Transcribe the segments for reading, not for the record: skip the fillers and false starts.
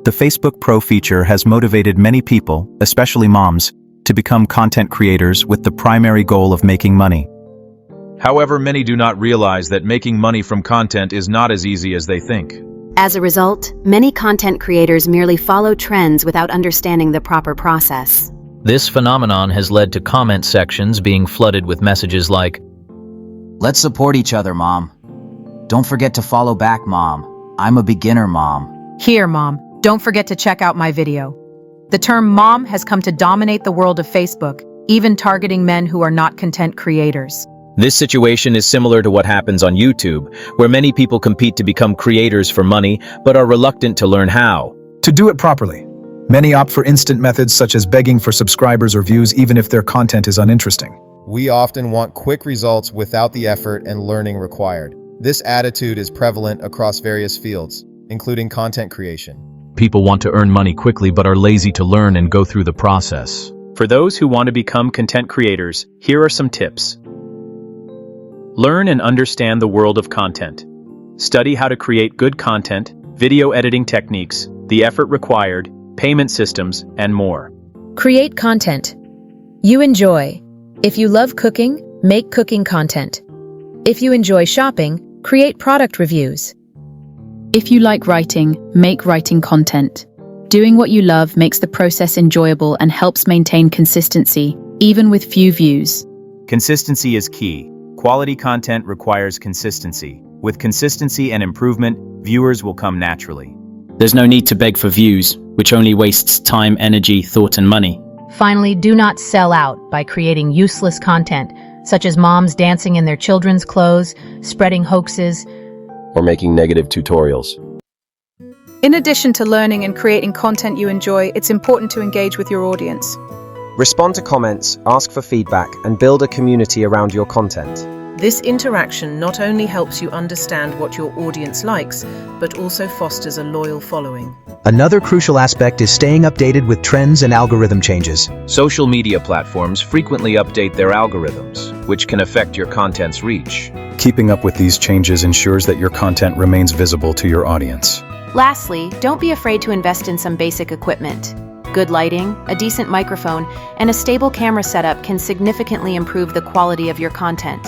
The Facebook Pro feature has motivated many people, especially moms, to become content creators with the primary goal of making money. However, many do not realize that making money from content is not as easy as they think. As a result, many content creators merely follow trends without understanding the proper process. This phenomenon has led to comment sections being flooded with messages like, "Let's support each other, Mom. Don't forget to follow back, Mom. I'm a beginner, Mom." Here, Mom, don't forget to check out my video. The term mom has come to dominate the world of Facebook, even targeting men who are not content creators. This situation is similar to what happens on YouTube, where many people compete to become creators for money, but are reluctant to learn how. To do it properly, many opt for instant methods such as begging for subscribers or views even if their content is uninteresting. We often want quick results without the effort and learning required. This attitude is prevalent across various fields, including content creation. People want to earn money quickly but are lazy to learn and go through the process. For those who want to become content creators, here are some tips. Learn and understand the world of content. Study how to create good content, video editing techniques, the effort required, payment systems, and more. Create content you enjoy. If you love cooking, make cooking content. If you enjoy shopping, create product reviews. If you like writing, make writing content. Doing what you love makes the process enjoyable and helps maintain consistency, even with few views. Consistency is key. Quality content requires consistency. With consistency and improvement, viewers will come naturally. There's no need to beg for views, which only wastes time, energy, thought, and money. Finally, do not sell out by creating useless content, such as moms dancing in their children's clothes, spreading hoaxes, Or making negative tutorials. In addition to learning and creating content you enjoy, it's important to engage with your audience. Respond to comments, ask for feedback, and build a community around your content. This interaction not only helps you understand what your audience likes, but also fosters a loyal following. Another crucial aspect is staying updated with trends and algorithm changes. Social media platforms frequently update their algorithms, which can affect your content's reach. Keeping up with these changes ensures that your content remains visible to your audience. Lastly, don't be afraid to invest in some basic equipment. Good lighting, a decent microphone, and a stable camera setup can significantly improve the quality of your content.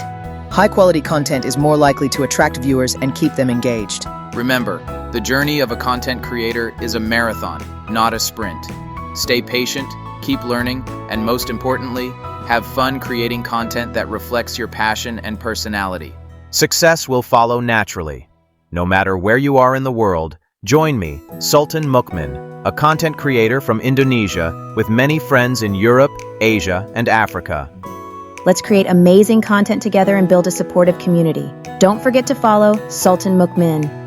High-quality content is more likely to attract viewers and keep them engaged. Remember, the journey of a content creator is a marathon, not a sprint. Stay patient, keep learning, and most importantly, have fun creating content that reflects your passion and personality. Success will follow naturally. No matter where you are in the world, join me, Sultan Mukmin, a content creator from Indonesia with many friends in Europe, Asia, and Africa. Let's create amazing content together and build a supportive community. Don't forget to follow Sultan Mukmin.